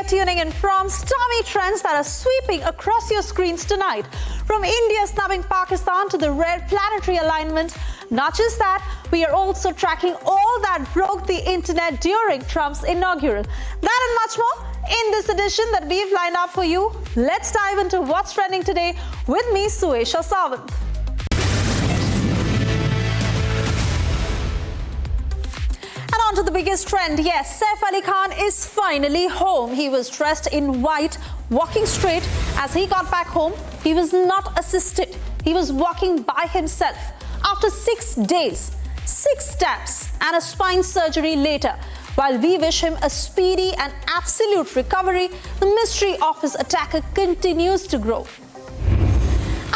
tuning in from stormy trends that are sweeping across your screens tonight. From India snubbing Pakistan to the rare planetary alignment. Not just that, we are also tracking all that broke the internet during Trump's inaugural. That and much more in this edition that we've lined up for you. Let's dive into what's trending today with me, Suesha Sawant. And on to the biggest trend. Yes, Saif Ali Khan is finally home. He was dressed in white, walking straight. As he got back home, he was not assisted. He was walking by himself. After 6 days, 6 steps and a spine surgery later, while we wish him a speedy and absolute recovery, the mystery of his attacker continues to grow.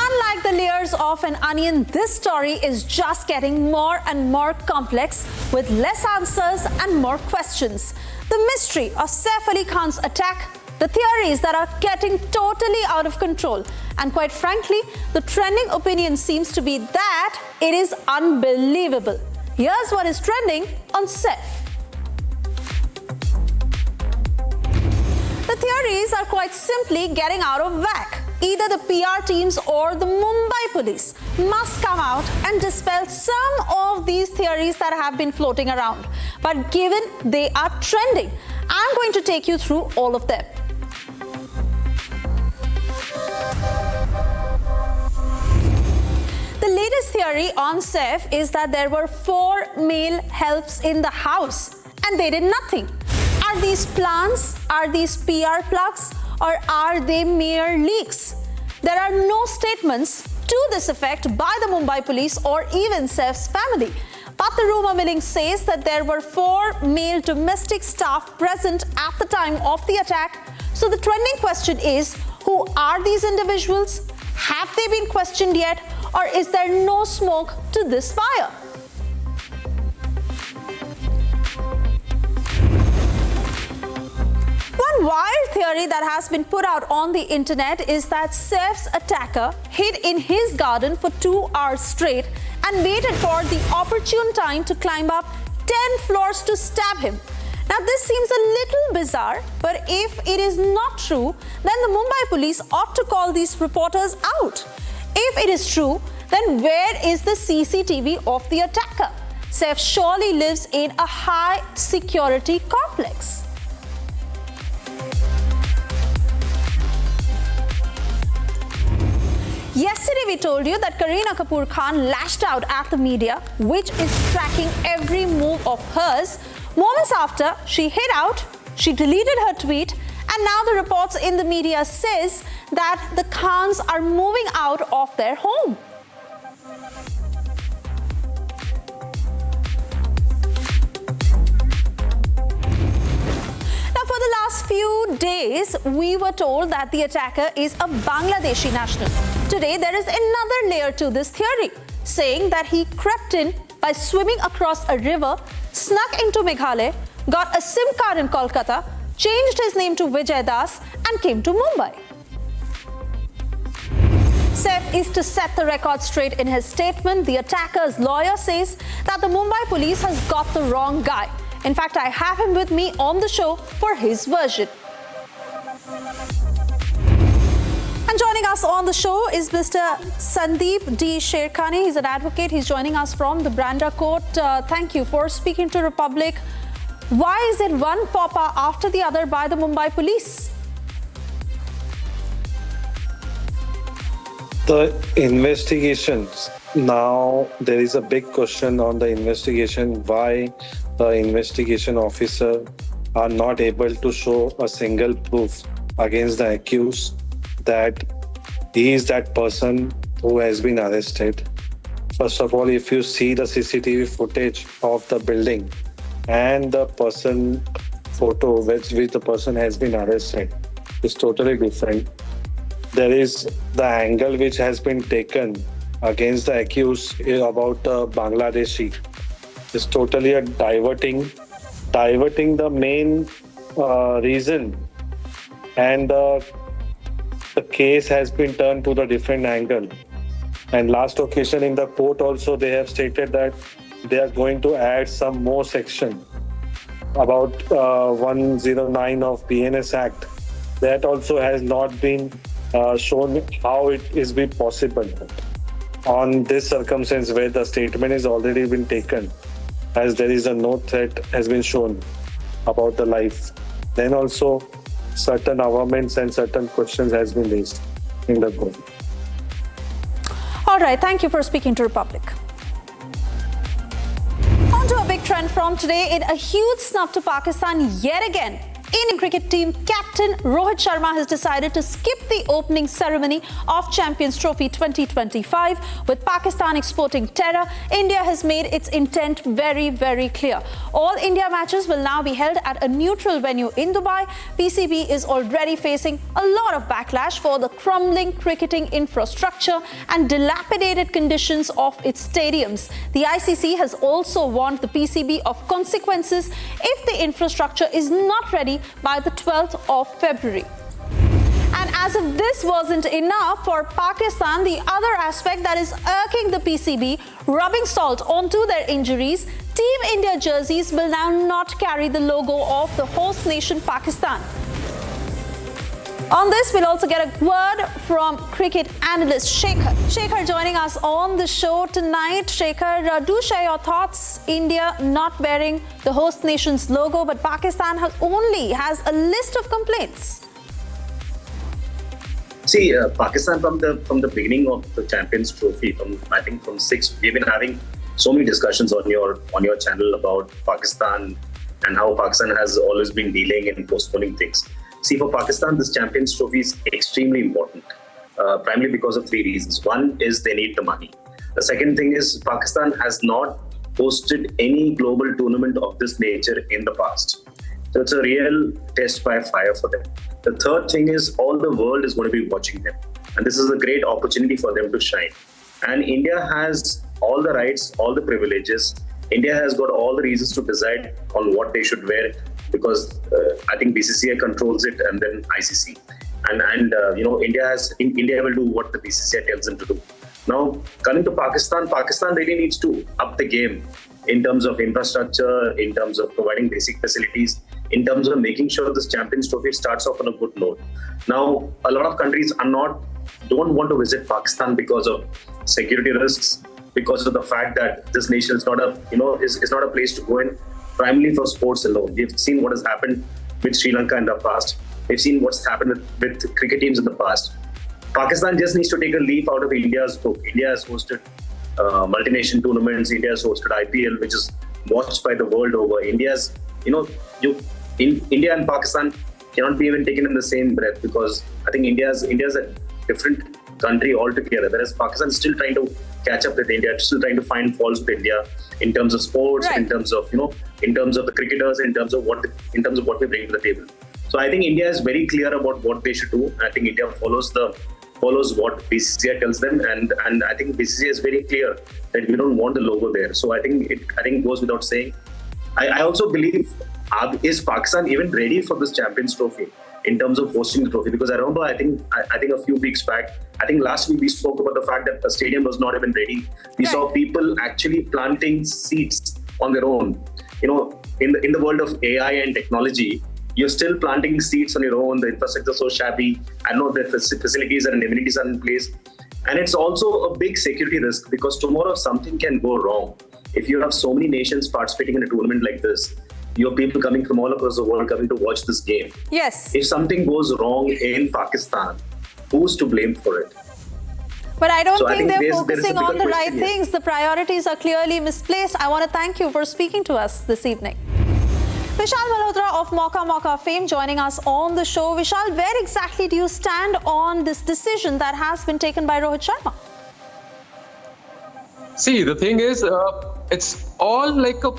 Unlike the layers of an onion, this story is just getting more and more complex with less answers and more questions. The mystery of Saif Ali Khan's attack, the theories that are getting totally out of control, and quite frankly, the trending opinion seems to be that it is unbelievable. Here's what is trending on Saif. The theories are quite simply getting out of whack. Either the PR teams or the Mumbai police must come out and dispel some of these theories that have been floating around. But given they are trending, I'm going to take you through all of them. The latest theory on Saif is that there were 4 male helps in the house and they did nothing. Are these plans? Are these PR plugs? Or are they mere leaks? There are no statements to this effect by the Mumbai police or even Saif's family. But the rumor milling says that there were 4 male domestic staff present at the time of the attack. So the trending question is, who are these individuals? Have they been questioned yet? Or is there no smoke to this fire? One wild theory that has been put out on the internet is that Saif's attacker hid in his garden for 2 hours straight and waited for the opportune time to climb up 10 floors to stab him. Now, this seems a little bizarre, but if it is not true, then the Mumbai police ought to call these reporters out. If it is true, then where is the CCTV of the attacker? Saif surely lives in a high security complex. Yesterday, we told you that Kareena Kapoor Khan lashed out at the media, which is tracking every move of hers. Moments after, she hid out, she deleted her tweet, and now the reports in the media says that the Khans are moving out of their home. For the last few days, we were told that the attacker is a Bangladeshi national. Today, there is another layer to this theory, saying that he crept in by swimming across a river, snuck into Meghalaya, got a SIM card in Kolkata, changed his name to Vijay Das, and came to Mumbai. Saif is to set the record straight in his statement. The attacker's lawyer says that the Mumbai police has got the wrong guy. In fact, I have him with me on the show for his version. And joining us on the show is Mr. Sandeep D. Sherkhani. He's an advocate. He's joining us from the Branda Court. Thank you for speaking to Republic. Why is it one papa after the other by the Mumbai police? The investigations. Now, there is a big question on the investigation. Why the investigation officer are not able to show a single proof against the accused that he is that person who has been arrested. First of all, if you see the CCTV footage of the building and the person photo which the person has been arrested is totally different. There is the angle which has been taken against the accused about the Bangladeshi is totally a diverting the main reason, and the case has been turned to the different angle. And last occasion in the court also they have stated that they are going to add some more section about 109 of BNS Act, that also has not been shown how it is be possible on this circumstance where the statement has already been taken, as there is a no threat has been shown about the life. Then also certain governments and certain questions has been raised in the court. All right, thank you for speaking to Republic. On to a big trend from today. In a huge snub to Pakistan yet again, Indian cricket team captain Rohit Sharma has decided to skip the opening ceremony of Champions Trophy 2025. With Pakistan exporting terror, India has made its intent very, very clear. All India matches will now be held at a neutral venue in Dubai. PCB is already facing a lot of backlash for the crumbling cricketing infrastructure and dilapidated conditions of its stadiums. The ICC has also warned the PCB of consequences if the infrastructure is not ready by the 12th of February. And as if this wasn't enough for Pakistan, the other aspect that is irking the PCB, rubbing salt onto their injuries, Team India jerseys will now not carry the logo of the host nation Pakistan. On this, we'll also get a word from cricket analyst Shekhar. Shekhar joining us on the show tonight. Shekhar, do share your thoughts. India not wearing the host nation's logo, but Pakistan has a list of complaints. See, Pakistan from the beginning of the Champions Trophy, from 6, we've been having so many discussions on your channel about Pakistan and how Pakistan has always been delaying and postponing things. See, for Pakistan, this Champions Trophy is extremely important, primarily because of 3 reasons. One is they need the money. The second thing is Pakistan has not hosted any global tournament of this nature in the past. So it's a real test by fire for them. The third thing is all the world is going to be watching them. And this is a great opportunity for them to shine. And India has all the rights, all the privileges. India has got all the reasons to decide on what they should wear, because I think BCCI controls it and then ICC. And India will do what the BCCI tells them to do. Now, coming to Pakistan really needs to up the game in terms of infrastructure, in terms of providing basic facilities, in terms of making sure this Champions Trophy starts off on a good note. Now, a lot of countries don't want to visit Pakistan because of security risks, because of the fact that this nation is not a place to go in primarily for sports alone. We've seen what has happened with Sri Lanka in the past. We've seen what's happened with cricket teams in the past. Pakistan just needs to take a leaf out of India's book. India has hosted multi-nation tournaments. India has hosted IPL, which is watched by the world over. India and Pakistan cannot be even taken in the same breath, because I think India's a different country altogether. Whereas Pakistan is still trying to catch up with India, still trying to find faults with India in terms of sports, right, in terms of the cricketers, in terms of what we bring to the table. So I think India is very clear about what they should do. I think India follows what BCCI tells them, and I think BCCI is very clear that we don't want the logo there. So I think it goes without saying. I also believe, is Pakistan even ready for this Champions Trophy in terms of hosting the trophy? Because I remember, I think a few weeks back, I think last week we spoke about the fact that the stadium was not even ready. We saw people actually planting seeds on their own. In the world of AI and technology, you're still planting seeds on your own. The infrastructure is so shabby. I know the facilities and amenities are in place. And it's also a big security risk, because tomorrow something can go wrong. If you have so many nations participating in a tournament like this, you have people coming from all across the world coming to watch this game. Yes. If something goes wrong in Pakistan, who's to blame for it? But I don't think they're there's focusing a on the bigger right question here. things. The priorities are clearly misplaced. I want to thank you for speaking to us this evening. Vishal Malhotra of Mauka fame joining us on the show. Vishal, where exactly do you stand on this decision that has been taken by Rohit Sharma? See, the thing is, it's all like a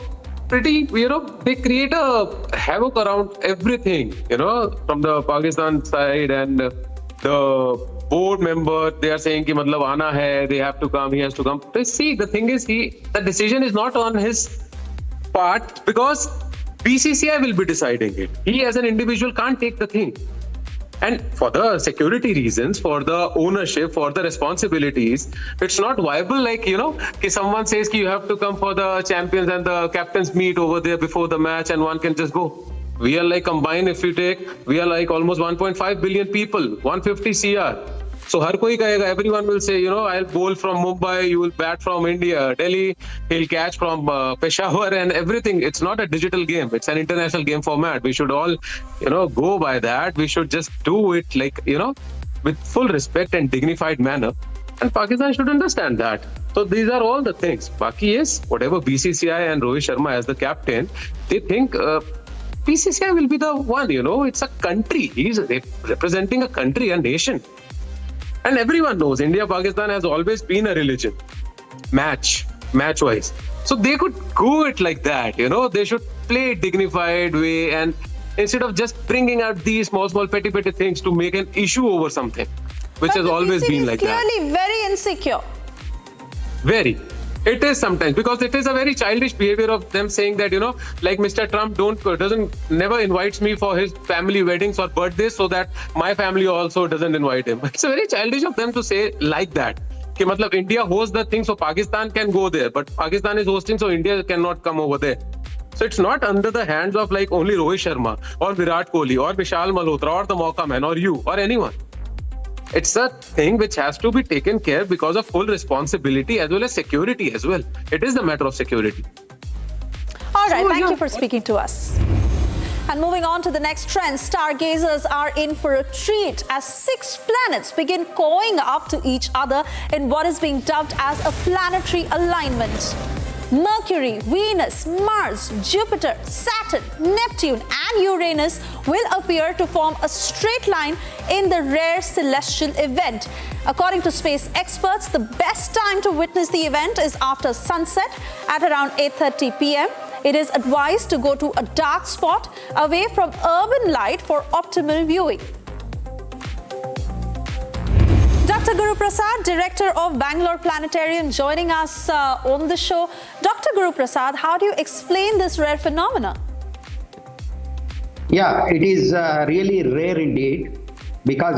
pretty, they create a havoc around everything, from the Pakistan side, and the board member, they are saying ki matlab aana hai, they have to come, he has to come. But see, the thing is, the decision is not on his part, because BCCI will be deciding it. He as an individual can't take the thing. And for the security reasons, for the ownership, for the responsibilities, it's not viable like, if someone says you have to come for the champions and the captains meet over there before the match and one can just go. We are like combined, if you take, we are like almost 1.5 billion people, 150 CR. So har koi kahega, everyone will say, I'll bowl from Mumbai, you will bat from India, Delhi, he'll catch from Peshawar and everything. It's not a digital game. It's an international game format. We should all, go by that. We should just do it like, with full respect and dignified manner. And Pakistan should understand that. So these are all the things. Baki is whatever BCCI and Rohit Sharma as the captain, they think BCCI will be the one, it's a country. He's representing a country, a nation. And everyone knows India-Pakistan has always been a religion, match-wise. So they could go it like that, they should play it dignified way and instead of just bringing out these small petty things to make an issue over something, which has always been like that. Clearly very insecure. Very. It is sometimes because it is a very childish behavior of them saying that, like Mr. Trump never invites me for his family weddings or birthdays so that my family also doesn't invite him. It's very childish of them to say like that. Ki matlab India hosts the thing so Pakistan can go there, but Pakistan is hosting so India cannot come over there. So it's not under the hands of like only Rohit Sharma or Virat Kohli or Vishal Malhotra or the Mauka Man or you or anyone. It's a thing which has to be taken care because of full responsibility as well as security as well. It is a matter of security. All right, thank you for speaking to us. And moving on to the next trend, stargazers are in for a treat as 6 planets begin going up to each other in what is being dubbed as a planetary alignment. Mercury, Venus, Mars, Jupiter, Saturn, Neptune and Uranus will appear to form a straight line in the rare celestial event. According to space experts, the best time to witness the event is after sunset at around 8:30 p.m. It is advised to go to a dark spot away from urban light for optimal viewing. Dr. Guru Prasad, Director of Bangalore Planetarium, joining us on the show. Dr. Guru Prasad, how do you explain this rare phenomena? Yeah, it is really rare indeed because,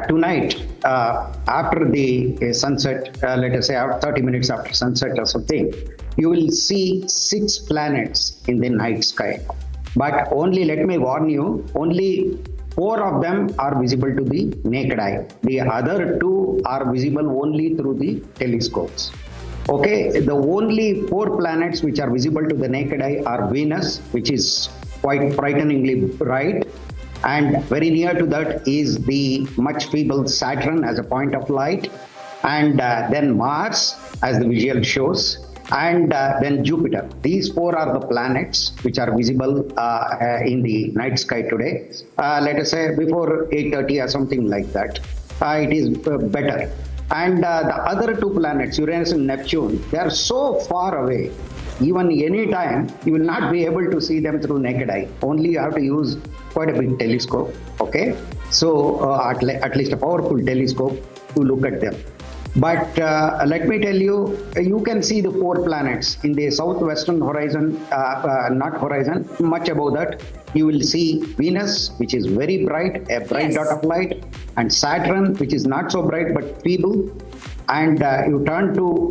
tonight after the sunset, let us say 30 minutes after sunset or something, you will see 6 planets in the night sky. But only, let me warn you, only 4 of them are visible to the naked eye. The other 2 are visible only through the telescopes. Okay, the only 4 planets which are visible to the naked eye are Venus, which is quite frighteningly bright, and very near to that is the much feeble Saturn as a point of light, and then Mars as the visual shows, and then Jupiter. These 4 are the planets which are visible in the night sky today. Let us say before 8:30 or something like that. It is better. And the other 2 planets, Uranus and Neptune, they are so far away. Even any time, you will not be able to see them through naked eye. Only you have to use quite a big telescope. Okay, so at least a powerful telescope to look at them. But let me tell you, you can see the 4 planets in the southwestern horizon, much above that. You will see Venus, which is very bright, a bright dot of light, and Saturn, which is not so bright but feeble. And you turn to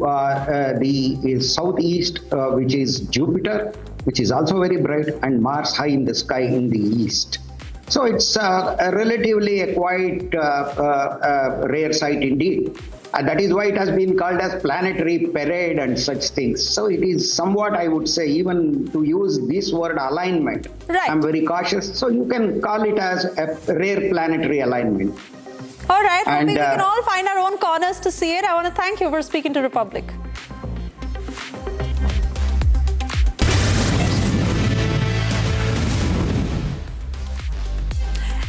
the southeast, which is Jupiter, which is also very bright, and Mars high in the sky in the east. So it's a relatively a quite rare sight indeed. And that is why it has been called as planetary parade and such things. So it is somewhat, I would say, even to use this word alignment, right. I'm very cautious. So you can call it as a rare planetary alignment. All right, And, maybe we can all find our own corners to see it. I want to thank you for speaking to Republic.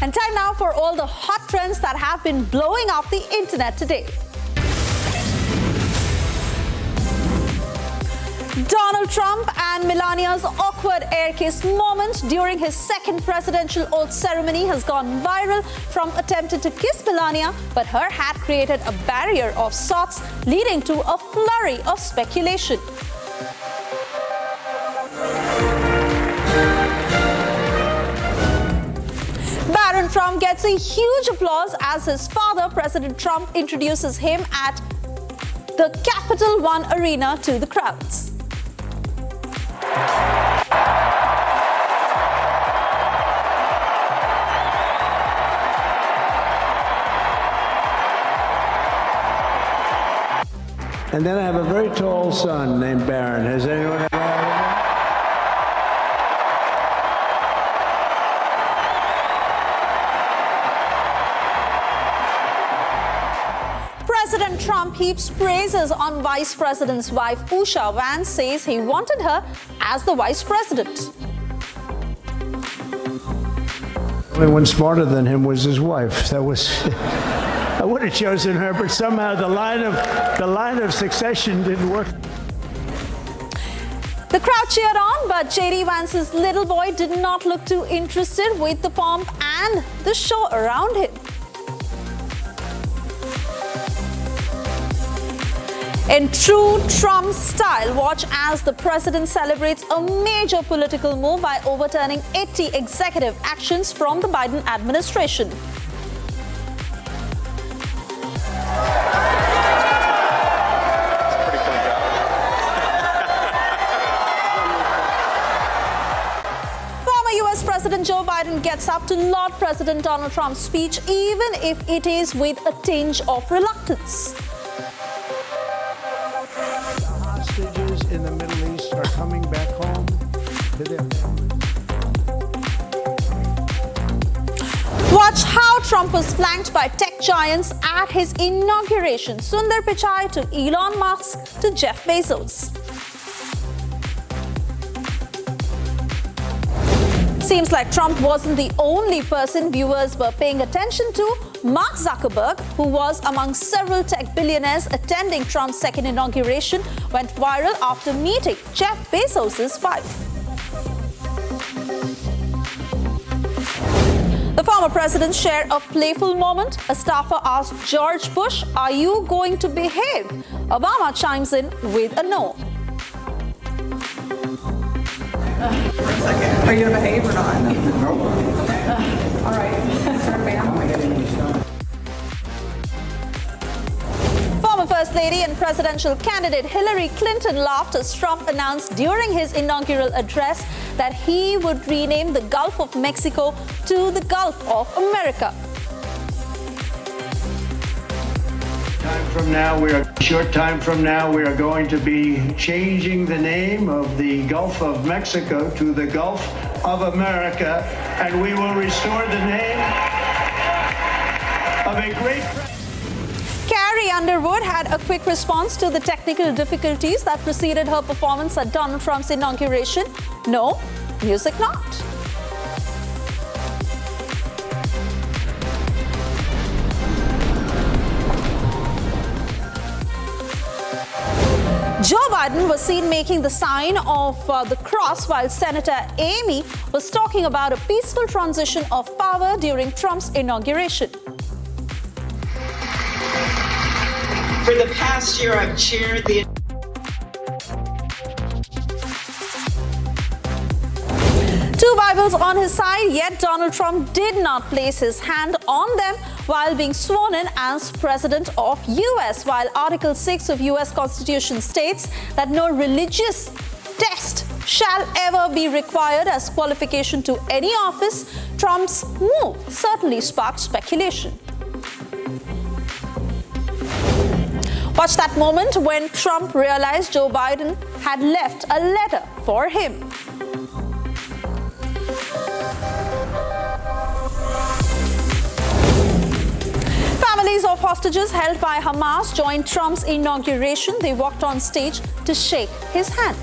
And time now for all the hot trends that have been blowing up the internet today. Donald Trump and Melania's awkward air kiss moment during his second presidential oath ceremony has gone viral. Trump attempted to kiss Melania, but her hat created a barrier of sorts, leading to a flurry of speculation. Baron Donald Trump gets a huge applause as his father, President Trump, introduces him at the Capital One Arena to the crowds. And then I have a very tall son named Barron. Has anyone ever heard of him? President Trump heaps praises on Vice President's wife, Usha. Vance says he wanted her as the Vice President. The only one smarter than him was his wife. That was... I would have chosen her, but somehow the line of succession didn't work. The crowd cheered on, but J.D. Vance's little boy did not look too interested with the pomp and the show around him. In true Trump style, watch as the president celebrates a major political move by overturning 80 executive actions from the Biden administration. President Joe Biden gets up to laud President Donald Trump's speech, even if it is with a tinge of reluctance. The hostages in the Middle East are coming back home to their families. Watch how Trump was flanked by tech giants at his inauguration. Sundar Pichai to Elon Musk to Jeff Bezos. Seems like Trump wasn't the only person viewers were paying attention to. Mark Zuckerberg, who was among several tech billionaires attending Trump's second inauguration, went viral after meeting Jeff Bezos' wife. The former president shared a playful moment. A staffer asked George Bush, "Are you going to behave?" Obama chimes in with a no. Are you going to behave or not? No. All right. Former First Lady and presidential candidate Hillary Clinton laughed as Trump announced during his inaugural address that he would rename the Gulf of Mexico to the Gulf of America. Short time from now, we are going to be changing the name of the Gulf of Mexico to the Gulf of America, and we will restore the name of a great Carrie Underwood had a quick response to the technical difficulties that preceded her performance at Donald Trump's inauguration. No, music not. Joe Biden was seen making the sign of the cross while Senator Amy was talking about a peaceful transition of power during Trump's inauguration. For the past year, I've chaired the Two Bibles on his side, yet Donald Trump did not place his hand on them while being sworn in as president of US. While Article 6 of US Constitution states that no religious test shall ever be required as qualification to any office, Trump's move certainly sparked speculation. Watch that moment when Trump realized Joe Biden had left a letter for him. Families of hostages held by Hamas joined Trump's inauguration. They walked on stage to shake his hand.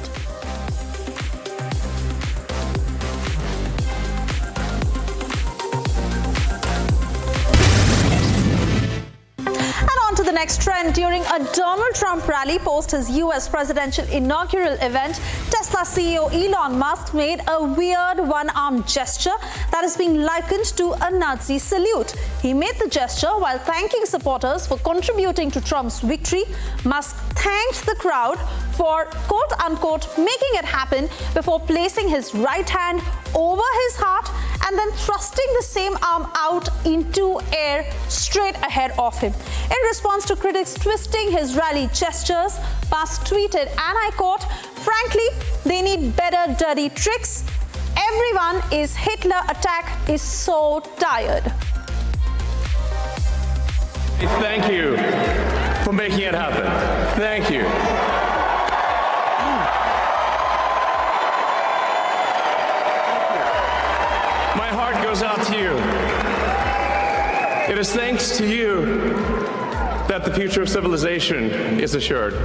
To the next trend, during a Donald Trump rally post his US presidential inaugural event, Tesla CEO Elon Musk made a weird one-arm gesture that is being likened to a Nazi salute. He made the gesture while thanking supporters for contributing to Trump's victory. Musk thanked the crowd for quote-unquote making it happen before placing his right hand over his heart and then thrusting the same arm out into air straight ahead of him. In response to critics twisting his rally gestures, Musk tweeted, and I quote, "Frankly, they need better dirty tricks. Everyone is Hitler attack is so tired." Thank you for making it happen. Thank you. My heart goes out to you. It is thanks to you that the future of civilization is assured.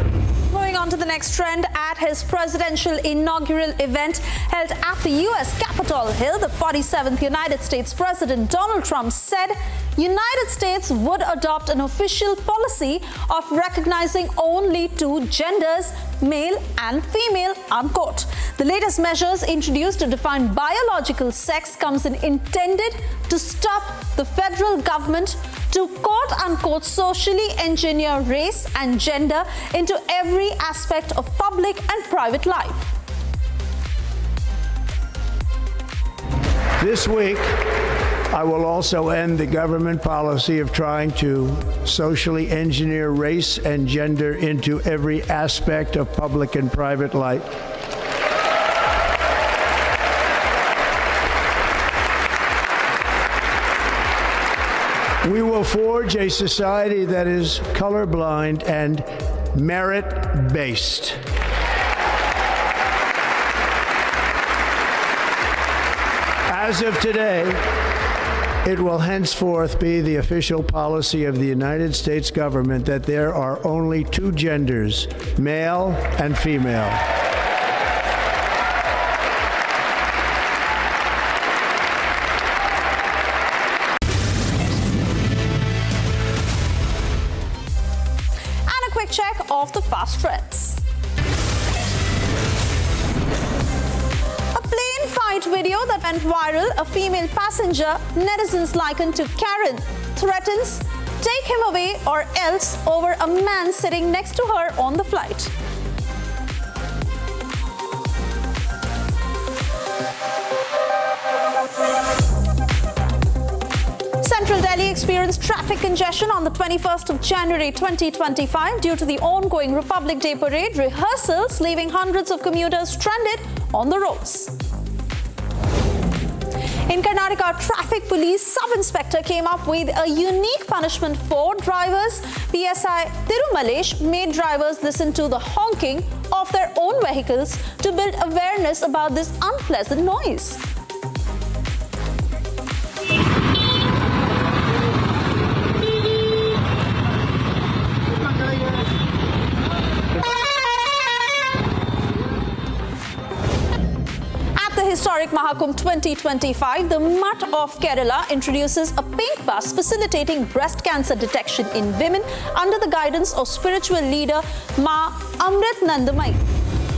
Moving on to the next trend, at his presidential inaugural event held at the U.S. Capitol Hill, the 47th United States President Donald Trump said United States would adopt an official policy of recognizing only two genders, male and female, unquote. The latest measures introduced to define biological sex comes in intended to stop the federal government to quote-unquote socially engineer race and gender into every aspect of public and private life. This week, I will also end the government policy of trying to socially engineer race and gender into every aspect of public and private life. We will forge a society that is colorblind and merit-based. As of today, it will henceforth be the official policy of the United States government that there are only two genders, male and female. Check of the fast trends. A plane fight video that went viral, a female passenger, netizens likened to Karen, threatens, "Take him away or else," over a man sitting next to her on the flight. Central Delhi experienced traffic congestion on the 21st of January 2025 due to the ongoing Republic Day parade rehearsals, leaving hundreds of commuters stranded on the roads. In Karnataka, traffic police sub-inspector came up with a unique punishment for drivers. PSI Tirumalesh made drivers listen to the honking of their own vehicles to build awareness about this unpleasant noise. Historic Mahakumbh 2025, the Mutt of Kerala introduces a pink bus facilitating breast cancer detection in women under the guidance of spiritual leader Ma Amrit Nandamai.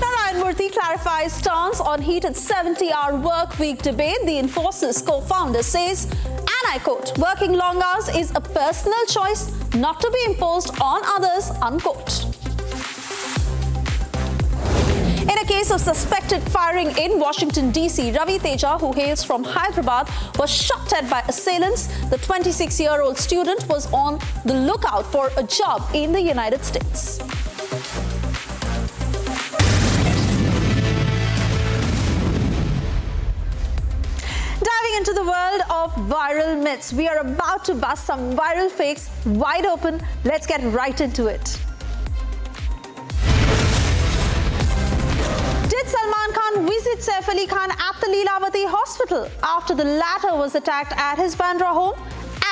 Narayan Murthy clarifies stance on heated 70-hour work week debate. The Infosys co-founder says, and I quote, "Working long hours is a personal choice not to be imposed on others," unquote. In a case of suspected firing in Washington, D.C., Ravi Teja, who hails from Hyderabad, was shot at by assailants. The 26-year-old student was on the lookout for a job in the United States. Diving into the world of viral myths, we are about to bust some viral fakes wide open. Let's get right into it. Did Salman Khan visit Saif Ali Khan at the Leelavati hospital after the latter was attacked at his Bandra home?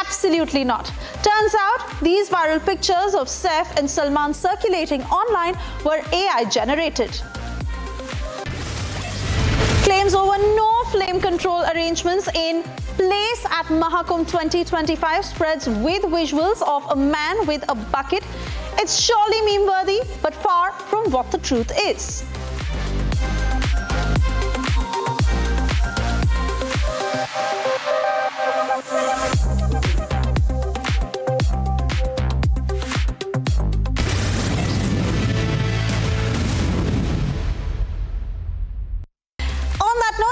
Absolutely not. Turns out, these viral pictures of Saif and Salman circulating online were AI generated. Claims over no flame control arrangements in place at Mahakumbh 2025 spreads with visuals of a man with a bucket. It's surely meme-worthy, but far from what the truth is.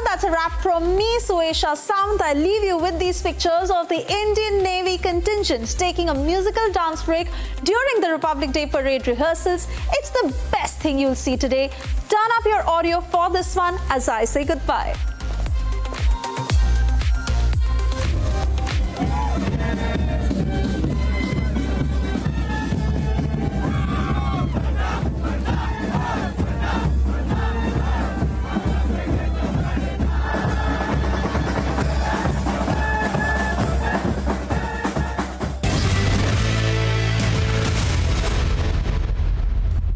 That's a wrap from me, Suesha sound, I leave you with these pictures of the Indian Navy contingent taking a musical dance break during the Republic Day parade rehearsals. It's the best thing you'll see today. Turn up your audio for this one as I say goodbye.